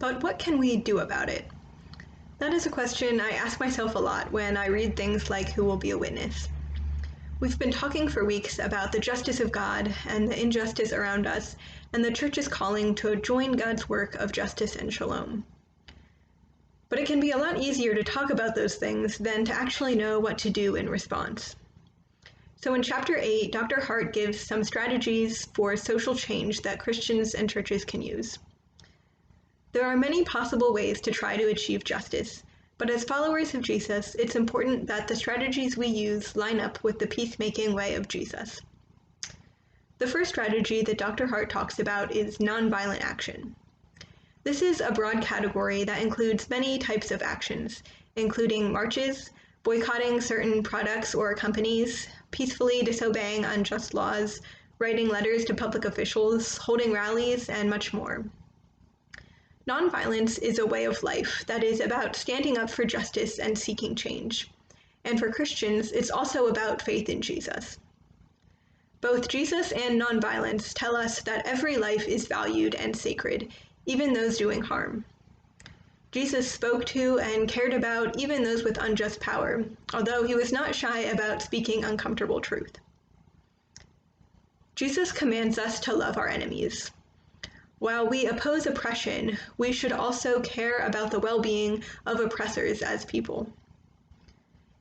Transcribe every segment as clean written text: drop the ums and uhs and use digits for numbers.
But what can we do about it? That is a question I ask myself a lot when I read things like Who Will Be a Witness? We've been talking for weeks about the justice of God and the injustice around us, and the Church's calling to join God's work of justice and shalom. But it can be a lot easier to talk about those things than to actually know what to do in response. So in Chapter 8, Dr. Hart gives some strategies for social change that Christians and churches can use. There are many possible ways to try to achieve justice, but as followers of Jesus, it's important that the strategies we use line up with the peacemaking way of Jesus. The first strategy that Dr. Hart talks about is nonviolent action. This is a broad category that includes many types of actions, including marches, boycotting certain products or companies, peacefully disobeying unjust laws, writing letters to public officials, holding rallies, and much more. Nonviolence is a way of life that is about standing up for justice and seeking change. And for Christians, it's also about faith in Jesus. Both Jesus and nonviolence tell us that every life is valued and sacred, even those doing harm. Jesus spoke to and cared about even those with unjust power, although he was not shy about speaking uncomfortable truth. Jesus commands us to love our enemies. While we oppose oppression, we should also care about the well-being of oppressors as people.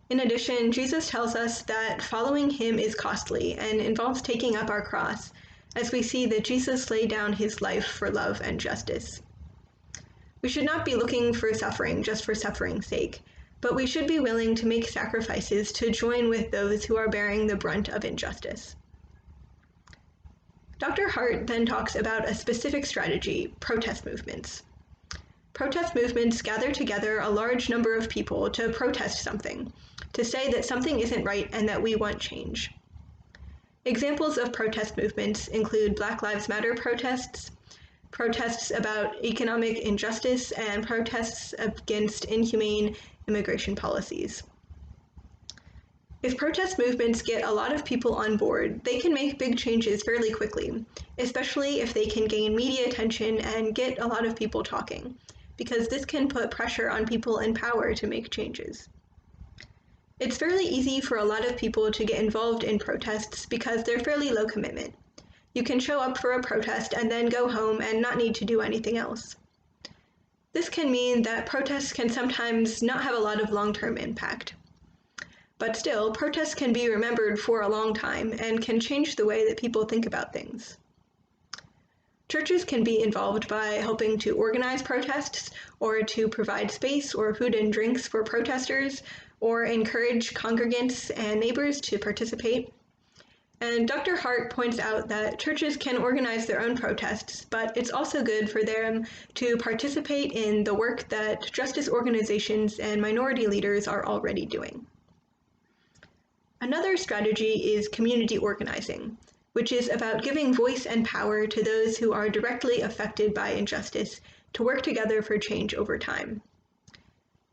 In addition, Jesus tells us that following him is costly and involves taking up our cross, as we see that Jesus laid down his life for love and justice. We should not be looking for suffering just for suffering's sake, but we should be willing to make sacrifices to join with those who are bearing the brunt of injustice. Dr. Hart then talks about a specific strategy, protest movements. Protest movements gather together a large number of people to protest something, to say that something isn't right and that we want change. Examples of protest movements include Black Lives Matter protests, protests about economic injustice, and protests against inhumane immigration policies. If protest movements get a lot of people on board, they can make big changes fairly quickly, especially if they can gain media attention and get a lot of people talking, because this can put pressure on people in power to make changes. It's fairly easy for a lot of people to get involved in protests because they're fairly low commitment. You can show up for a protest and then go home and not need to do anything else. This can mean that protests can sometimes not have a lot of long-term impact. But still, protests can be remembered for a long time and can change the way that people think about things. Churches can be involved by helping to organize protests, or to provide space or food and drinks for protesters, or encourage congregants and neighbors to participate. And Dr. Hart points out that churches can organize their own protests, but it's also good for them to participate in the work that justice organizations and minority leaders are already doing. Another strategy is community organizing, which is about giving voice and power to those who are directly affected by injustice to work together for change over time.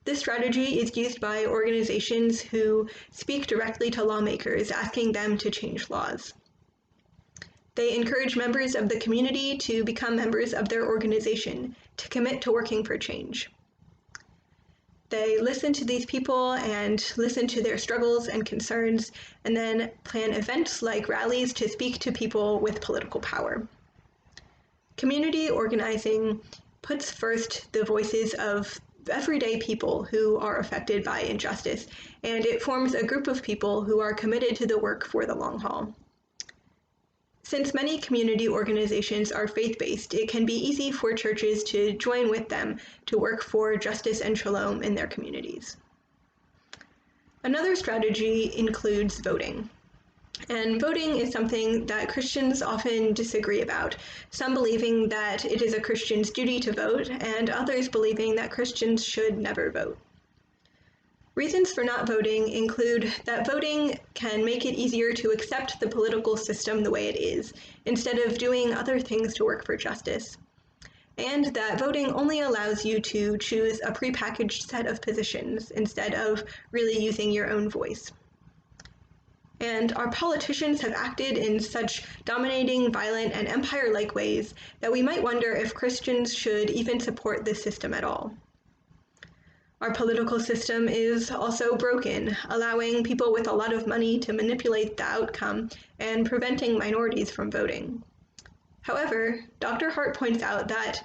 This strategy is used by organizations who speak directly to lawmakers, asking them to change laws. They encourage members of the community to become members of their organization, to commit to working for change. They listen to these people and listen to their struggles and concerns, and then plan events like rallies to speak to people with political power. Community organizing puts first the voices of everyday people who are affected by injustice, and it forms a group of people who are committed to the work for the long haul. Since many community organizations are faith-based, it can be easy for churches to join with them to work for justice and shalom in their communities. Another strategy includes voting. And voting is something that Christians often disagree about, some believing that it is a Christian's duty to vote, and others believing that Christians should never vote. Reasons for not voting include that voting can make it easier to accept the political system the way it is, instead of doing other things to work for justice, and that voting only allows you to choose a prepackaged set of positions instead of really using your own voice. And our politicians have acted in such dominating, violent, and empire-like ways that we might wonder if Christians should even support this system at all. Our political system is also broken, allowing people with a lot of money to manipulate the outcome and preventing minorities from voting. However, Dr. Hart points out that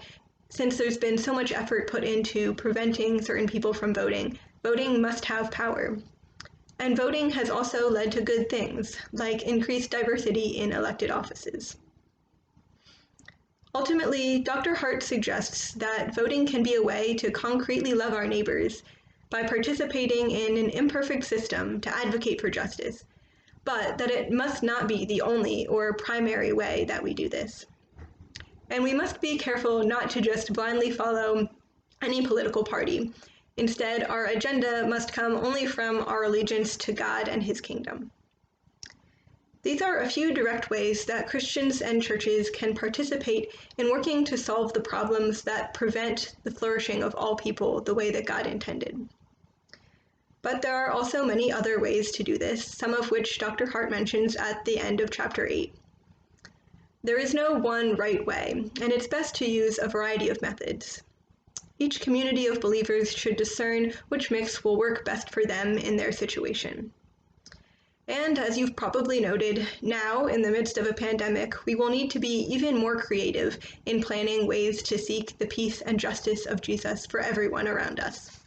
since there's been so much effort put into preventing certain people from voting, voting must have power. And voting has also led to good things, like increased diversity in elected offices. Ultimately, Dr. Hart suggests that voting can be a way to concretely love our neighbors by participating in an imperfect system to advocate for justice, but that it must not be the only or primary way that we do this. And we must be careful not to just blindly follow any political party. Instead, our agenda must come only from our allegiance to God and His kingdom. These are a few direct ways that Christians and churches can participate in working to solve the problems that prevent the flourishing of all people the way that God intended. But there are also many other ways to do this, some of which Dr. Hart mentions at the end of chapter 8. There is no one right way, and it's best to use a variety of methods. Each community of believers should discern which mix will work best for them in their situation. And as you've probably noted, now, in the midst of a pandemic, we will need to be even more creative in planning ways to seek the peace and justice of Jesus for everyone around us.